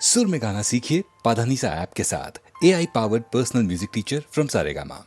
सुर में गाना सीखिए पाधानीसा ऐप के साथ। AI powered personal music teacher from Saregama.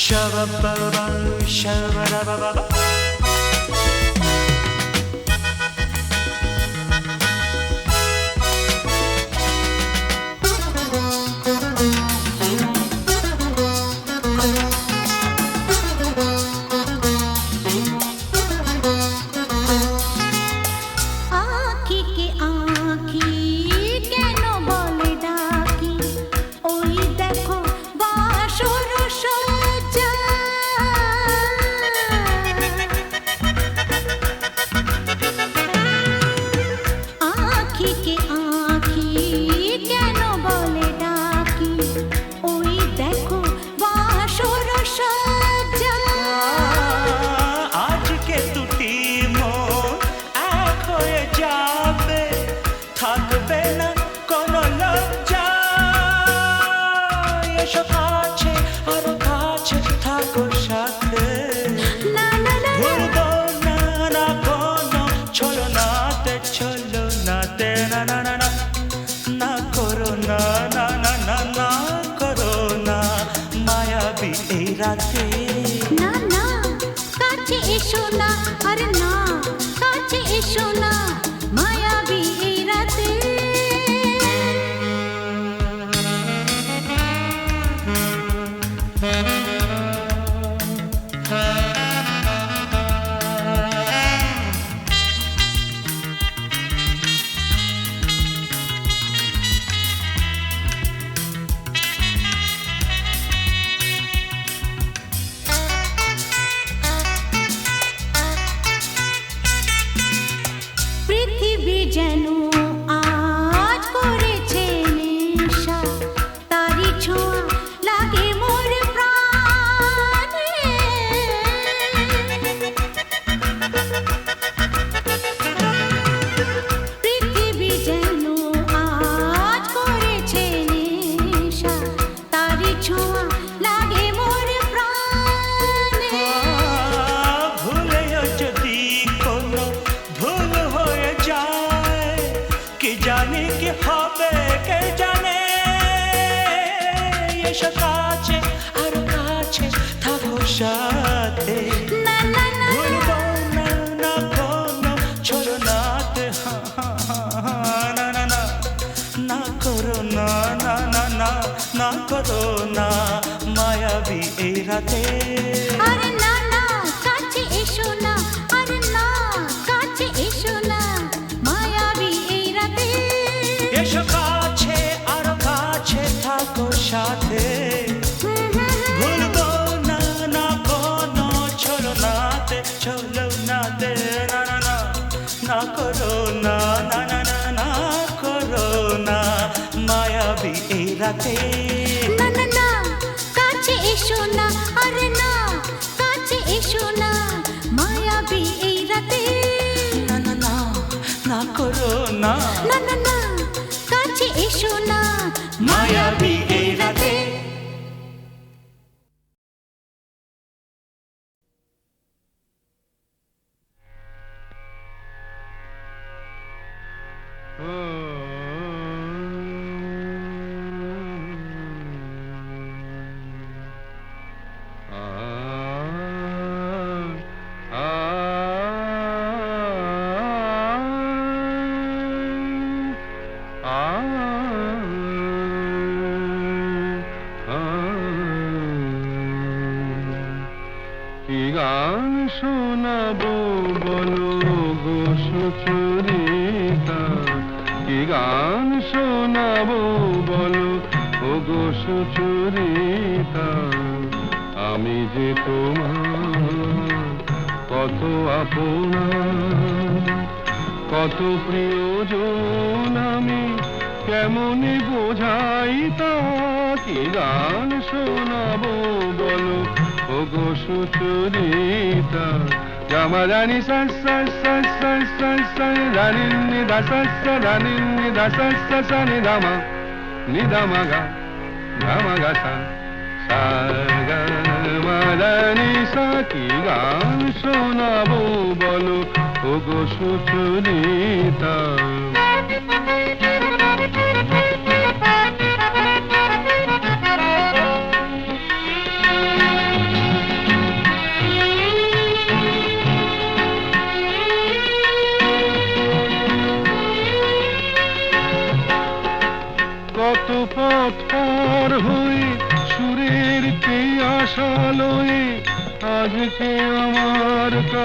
Shabba-ba-ba, shabba-da-ba-ba-ba. না না কাছে এসো না, আরে না কাছে এসো না, মায়াবী এই রাতে। পৃথিবী যেন আজ করেছে নেশা, তারি ছোঁয়া লাগে মোর প্রাণে। পৃথিবী যেন আজ করেছে নেশা, তারি ছোঁয়া লাগে মোর প্রাণে। ভুলেও যদি কোনো ভুল হয়ে যায়, কি জানি কি হবে কে জানে। এসো কাছে আরো কাছে থাকো সাথে, না না না ভুলবো না না কোনো ছলনাতে। না না না না করো না না না না না করো না মায়াবী এই রাতে। আরে না না কাছে এসো না, আরে না কাছে এসো না, মায়াবী এই রাতে। এসো কাছে আরো কাছে থাকো সাথে, ভুলবো না না কোনো ছলনাতে ছলনাতে। না না না না করো না না না না না করো না মায়াবী এই রাতে। না না না কাছে এসো না, আরে না কাছে এসো না, মায়াবী এই রাতে। না না না না করো না না না না কাছে এসো না, মায়াবী এই রাতে। কি গান শোনাবো বলো গো সুচরিতা, কি গান শোনাবো বলো ও গো সুচরিতা। আমি যে তোমার কত আপনা, কত প্রিয়জন আমি কেমনে বোঝাই তা। কি গান শোনাবো বলো ও গো সুচরিতা। গামা রানী সা সা সা সা সা সা রানী নি দা সা সা রানী নি দা সা সা সা নি দামা নি দামা গা গামা গা সা সা গা মা রানী সা। কি গান শোনাবো বলো ও গো সুচরিতা।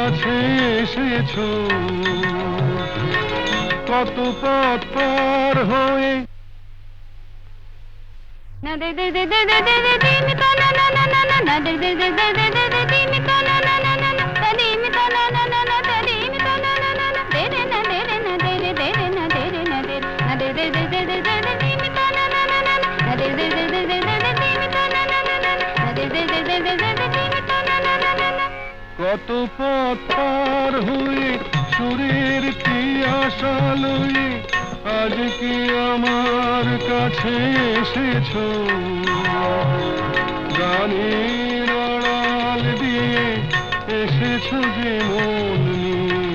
কাছে এসেছো, কত পথ পার হয়ে না দে দে দে দে দে দে দে দে মি তা না না না না না না দে দে দে দে দে দে দে দে মি তা না না না না না তা দি মি তা না না না না তা দি মি তা না না না না দে রে না দে রে না দে রে দে রে না দে রে না দে না দে দে দে দে দে দে দে দি মি তা না না না না না দে দে দে দে দে দে দে দি মি তা না না না না না দে দে দে দে দে দে দে দি মি তা না না না না কত পথ পার হয়ে সুরের তিয়াসা লয়ে আজকে আমার কাছে এসেছো, গানের আড়াল দিয়ে এসেছো যে মন নিয়ে,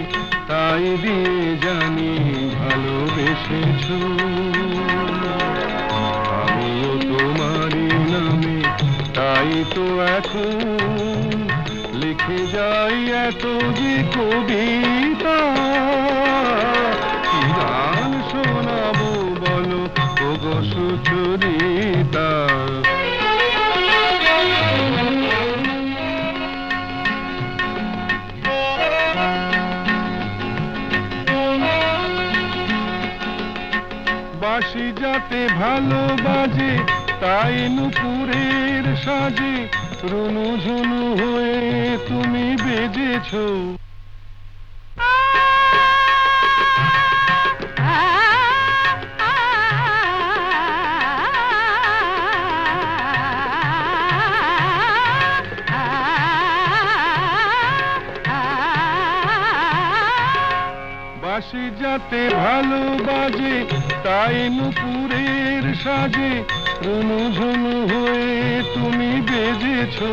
তাই দিয়ে জানি ভালোবেসেছো। আমিও তোমারই নামে তাই তো এখন লিখে যাই এত যে কবিতা, কি গান শোনাবো বলো ওগো সুচরিতা। বাঁশি যাতে ভালো বাজে তাই নুপুরের সাজে রুনু ঝুনু হয়ে তুমি বেজেছো। বাঁশি যাতে ভালো বাজে তাই নুপুরের সাজে রুনু ঝুনু হয়ে তুমি বেজেছো।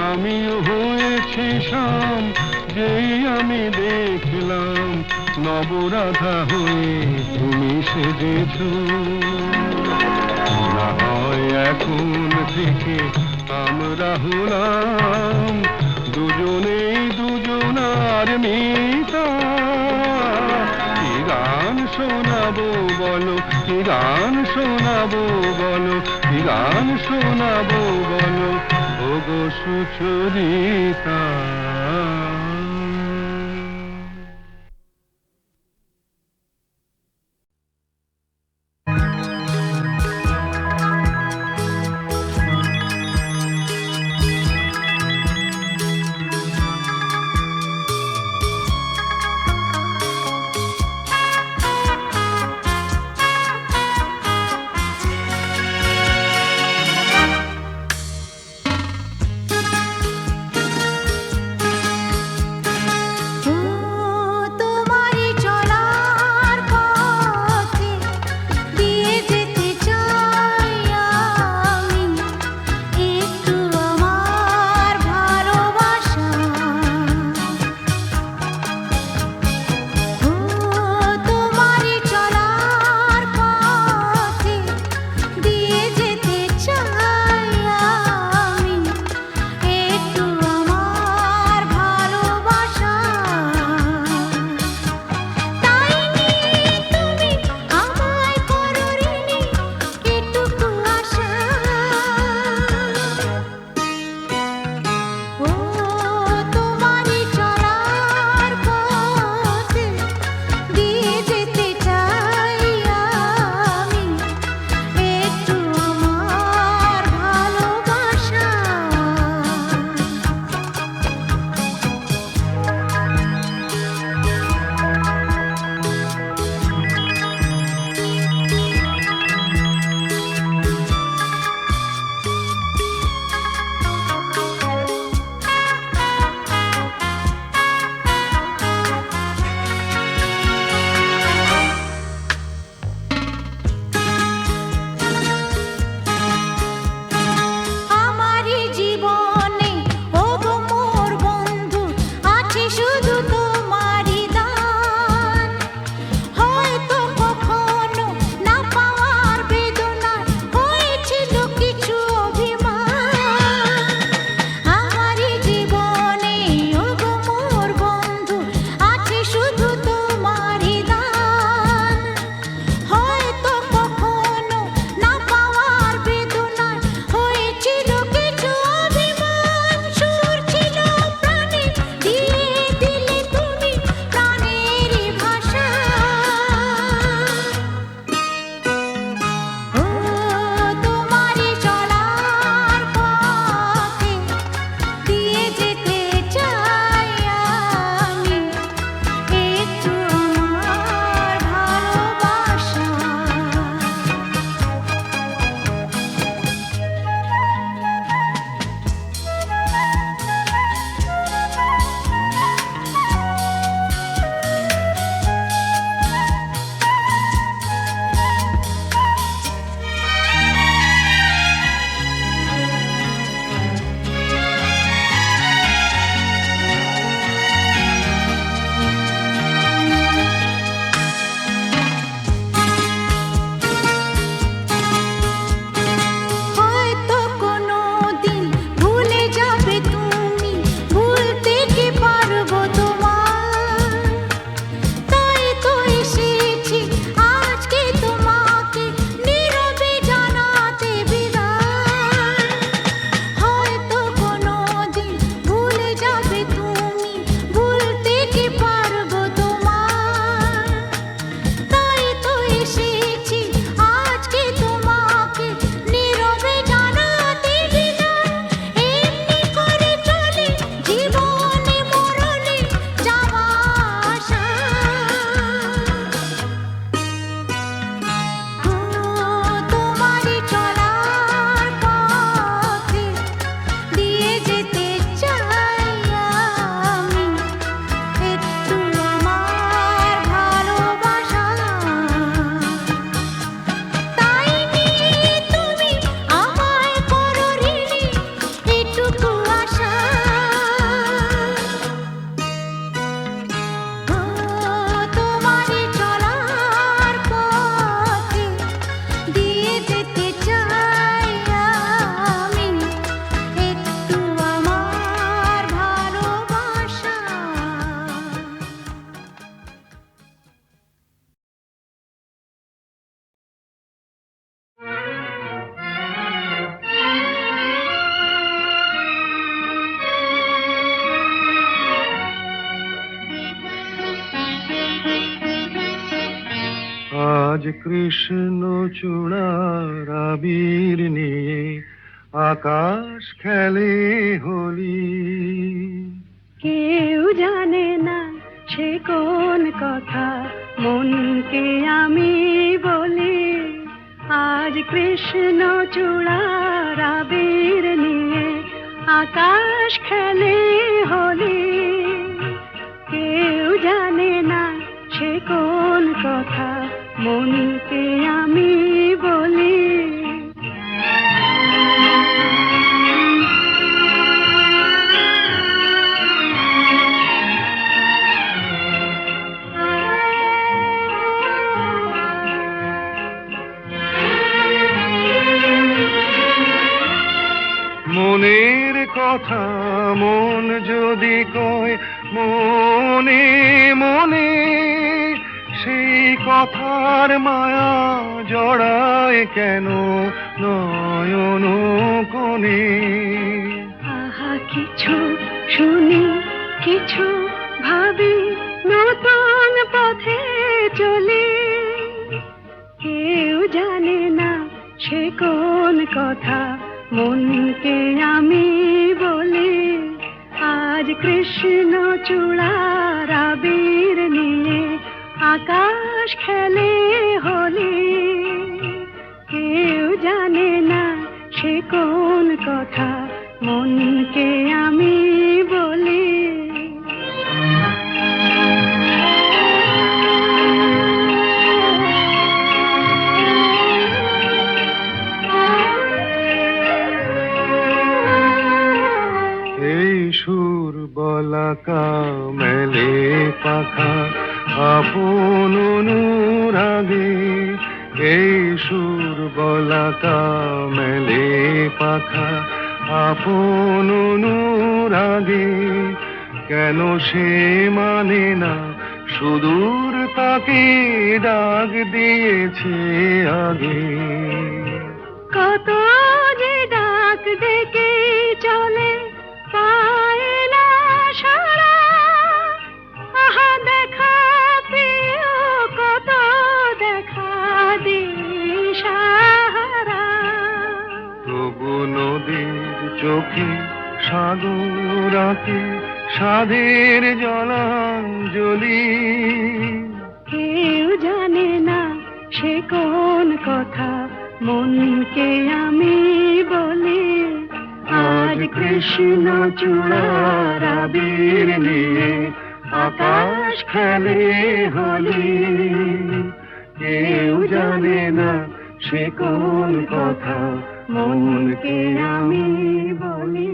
আমিও হয়েছি শাম যেই আমি দেখলাম নবরাধা হয়ে তুমি সেজেছো। না হয় এখন থেকে আমরা হলাম দুজনেই দুজনার মিতা। কি গান শোনাবো বলো, কি গান শোনাবো বলো, কি গান শোনাবো বলো ওগো সুচরিতা। আজ কৃষ্ণ চূড়ার আবির নিয়ে আকাশ খেলে হোলি। কেউ জানে না সে কোন কথা মনকে আমি বলি। আজ কৃষ্ণ চূড়ার আবির নিয়ে আকাশ খেলে হোলি। কেউ জানে না সে কোন কথা মনকে আমি বলি। মনের কথা মন যদি কয় মনে মনে, সেই কথার মায়া জড়ায় কেন নয়ন কোণে। আহা কিছু শুনি কিছু ভাবি নতুন পথে চলি। কেউ জানে না সে কোন কথা মনকে আমি বলি। আজ কৃষ্ণ চূড়ার আবির নিয়ে আকাশ খেলে হোলি। কেউ জানে না সে কোন কথা মনকে আমি বলি। এই সুর বলাকা মেলে পাখা আপন অনুরাগে। এই সুর বলাকা মেলে পাখা আপন অনুরাগে। কেন সে মানে না সুদূর তাকে ডাক দিয়েছে আগে। কত যে ডাক ডেকে চলে পায় না সারা। আহা দেখা প্রিয় কত দেখা দিশাহারা। তবু নদীর চোখে সাগর আঁকে সাধের জলাঞ্জলি। কেউ জানে না সে কোন কথা মনকে আমি বলি। আজ কৃষ্ণ চূড়ার আবির নিয়ে আকাশ খেলে হোলি। কেউ জানে না সে কোন কথা মনকে আমি বলি।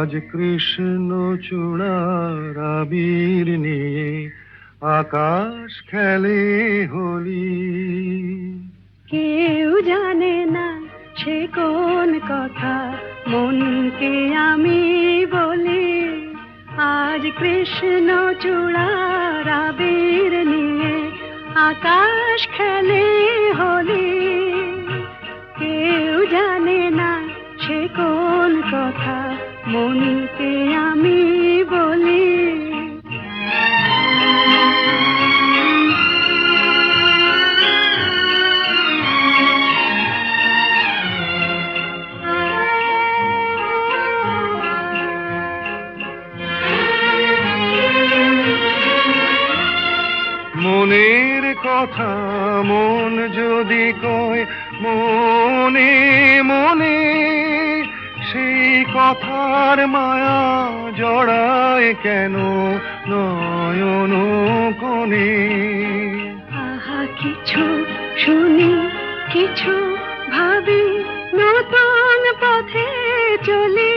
আজ কৃষ্ণ চূড়ার আবির নিয়ে আকাশ খেলে হোলি। কেউ জানে না সে কোন কথা মনকে আমি বলি। আজ কৃষ্ণ চূড়ার আবির নিয়ে আকাশ খেলে হোলি। কেউ জানে না সে কোন কথা মনকে আমি বলি। মনের কথা মন যদি কয় মনে মনে, সেই কথার মায়া জড়ায় কেন নয়ন কোণে। আহা কিছু শুনি কিছু ভাবি নতুন পথে চলি।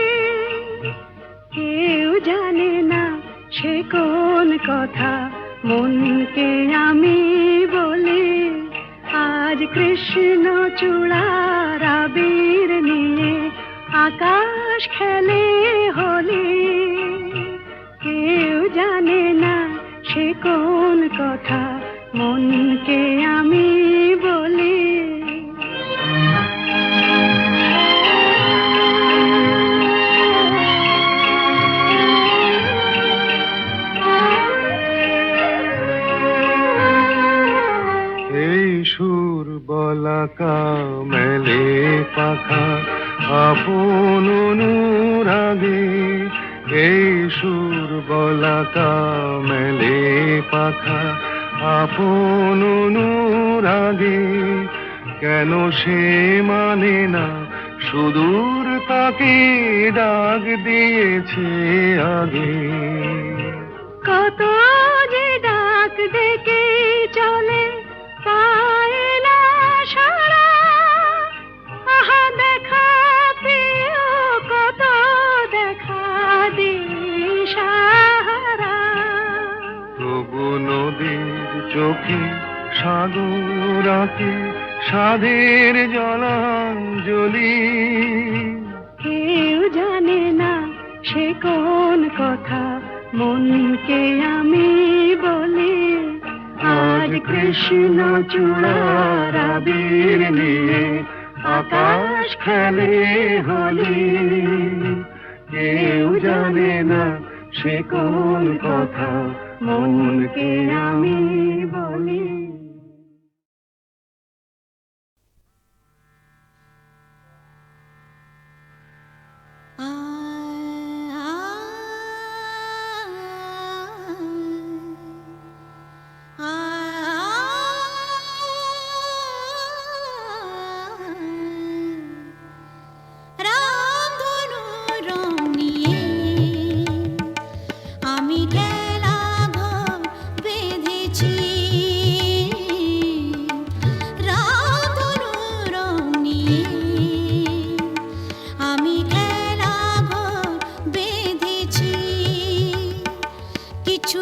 কেউ জানে না সে কোন কথা মনকে আমি বলি। আজ কৃষ্ণ চূড়ার আবির নিয়ে আকাশ খেলে হোলি। কেউ জানে না সে কোন কথা মনকে আমি বলি। এই সুর বলাকা মেলে পাখা আপন অনুরাগে, এই সুর বলাকা মেলে পাখা আপন অনুরাগে, কেন সে মানে না সুদূর তাকে ডাক দিয়েছে আগে। কত যে ডাক ডেকে চলে পায় না সারা, আহা দেখা প্রিয় কত দেখা দিশাহারা। তবু নদীর চোখে সাগর আঁকে সাধের জলাঞ্জলি, কেউ জানে না সে কোন কথা মনকে আমি বলি। আজ কৃষ্ণ চূড়ার আবির নিয়ে আকাশ খেলে হোলি, কেউ জানে না সে কোন কথা মনকে আমি বলি। আমি খেলা ঘর বেঁধেছি, কিছু